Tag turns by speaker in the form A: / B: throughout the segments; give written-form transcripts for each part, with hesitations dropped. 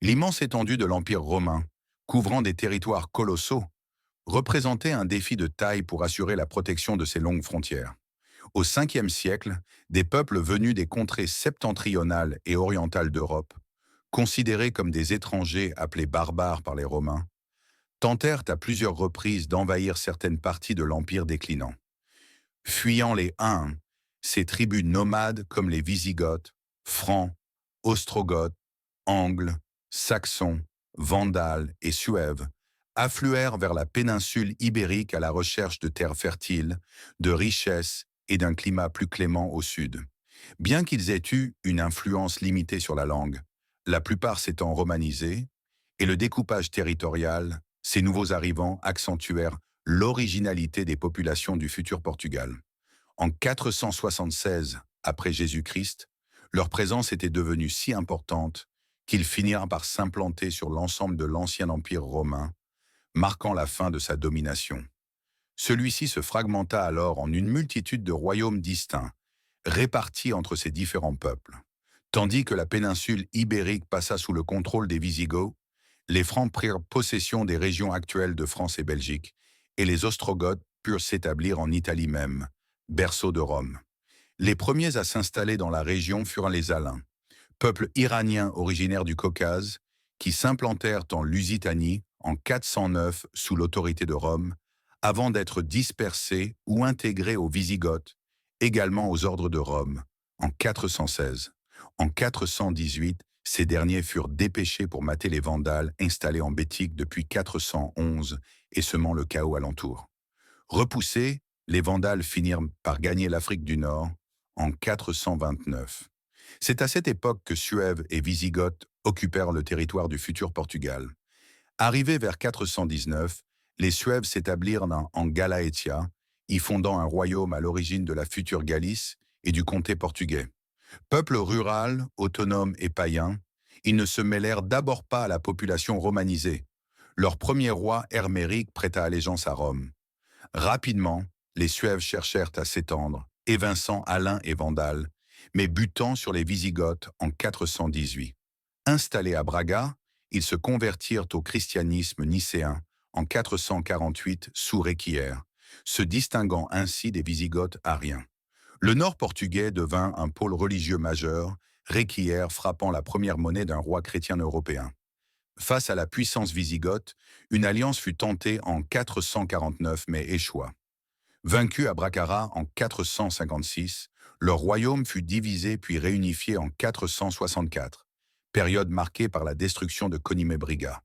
A: L'immense étendue de l'Empire romain, couvrant des territoires colossaux, représentait un défi de taille pour assurer la protection de ses longues frontières. Au 5e siècle, des peuples venus des contrées septentrionales et orientales d'Europe, considérés comme des étrangers appelés barbares par les Romains, tentèrent à plusieurs reprises d'envahir certaines parties de l'Empire déclinant. Fuyant les Huns, ces tribus nomades comme les Wisigoths, Francs, Ostrogoths, Angles, Saxons, Vandales et Suèves affluèrent vers la péninsule ibérique à la recherche de terres fertiles, de richesses et d'un climat plus clément au sud. Bien qu'ils aient eu une influence limitée sur la langue, la plupart s'étant romanisés, et le découpage territorial, ces nouveaux arrivants accentuèrent l'originalité des populations du futur Portugal. En 476 après Jésus-Christ, leur présence était devenue si importante qu'ils finirent par s'implanter sur l'ensemble de l'ancien empire romain, marquant la fin de sa domination. Celui-ci se fragmenta alors en une multitude de royaumes distincts, répartis entre ces différents peuples. Tandis que la péninsule ibérique passa sous le contrôle des Wisigoths, les Francs prirent possession des régions actuelles de France et Belgique, et les Ostrogoths purent s'établir en Italie même, berceau de Rome. Les premiers à s'installer dans la région furent les Alains, peuple iranien originaire du Caucase, qui s'implantèrent en Lusitanie en 409 sous l'autorité de Rome, avant d'être dispersés ou intégrés aux Wisigoths, également aux ordres de Rome, en 416. En 418, ces derniers furent dépêchés pour mater les Vandales installés en Bétique depuis 411 et semant le chaos alentour. Repoussés, les Vandales finirent par gagner l'Afrique du Nord en 429. C'est à cette époque que Suèves et Wisigoths occupèrent le territoire du futur Portugal. Arrivés vers 419, les Suèves s'établirent en Galaetia, y fondant un royaume à l'origine de la future Galice et du comté portugais. Peuple rural, autonome et païen, ils ne se mêlèrent d'abord pas à la population romanisée. Leur premier roi, Herméric, prêta allégeance à Rome. Rapidement, les Suèves cherchèrent à s'étendre, évinçant Alains et Vandales, mais butant sur les Wisigoths en 418. Installés à Braga, ils se convertirent au christianisme nicéen en 448 sous Réquière, se distinguant ainsi des Wisigoths ariens. Le nord portugais devint un pôle religieux majeur, Réquière frappant la première monnaie d'un roi chrétien européen. Face à la puissance wisigothe, une alliance fut tentée en 449 mais échoua. Vaincu à Bracara en 456, leur royaume fut divisé puis réunifié en 464, période marquée par la destruction de Conimébriga.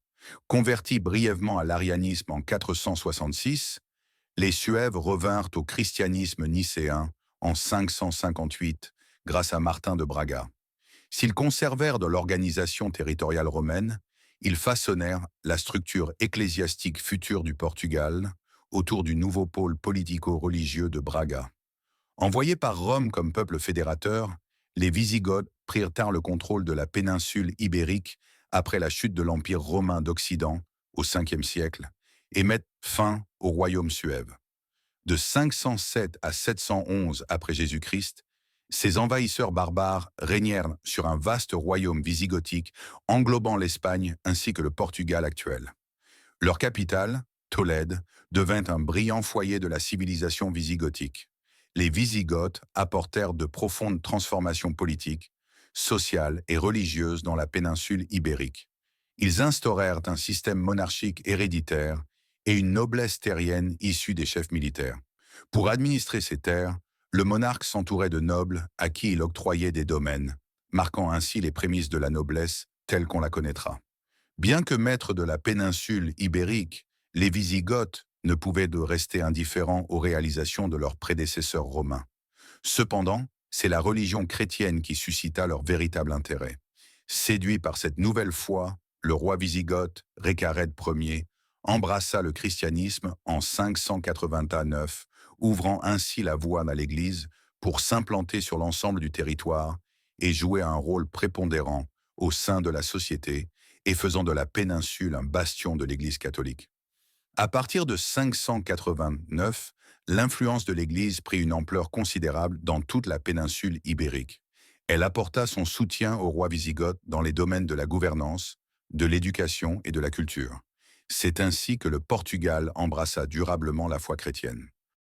A: Convertis brièvement à l'arianisme en 466, les Suèves revinrent au christianisme nicéen en 558 grâce à Martin de Braga. S'ils conservèrent de l'organisation territoriale romaine, ils façonnèrent la structure ecclésiastique future du Portugal autour du nouveau pôle politico-religieux de Braga. Envoyés par Rome comme peuple fédérateur, les Wisigoths prirent tard le contrôle de la péninsule ibérique après la chute de l'Empire romain d'Occident au 5e siècle et mettent fin au royaume suève. De 507 à 711 après Jésus-Christ, ces envahisseurs barbares régnèrent sur un vaste royaume wisigothique englobant l'Espagne ainsi que le Portugal actuel. Leur capitale, Tolède, devint un brillant foyer de la civilisation wisigothique. Les Wisigoths apportèrent de profondes transformations politiques, sociales et religieuses dans la péninsule ibérique. Ils instaurèrent un système monarchique héréditaire et une noblesse terrienne issue des chefs militaires. Pour administrer ces terres, le monarque s'entourait de nobles à qui il octroyait des domaines, marquant ainsi les prémices de la noblesse telle qu'on la connaîtra. Bien que maîtres de la péninsule ibérique, les Wisigoths ne pouvaient de rester indifférents aux réalisations de leurs prédécesseurs romains. Cependant, c'est la religion chrétienne qui suscita leur véritable intérêt. Séduit par cette nouvelle foi, le roi wisigothe, Récarède Ier, embrassa le christianisme en 589, ouvrant ainsi la voie à l'Église pour s'implanter sur l'ensemble du territoire et jouer un rôle prépondérant au sein de la société et faisant de la péninsule un bastion de l'Église catholique. À partir de 589, l'influence de l'Église prit une ampleur considérable dans toute la péninsule ibérique. Elle apporta son soutien au roi wisigothe dans les domaines de la gouvernance, de l'éducation et de la culture. C'est ainsi que le Portugal embrassa durablement la foi chrétienne.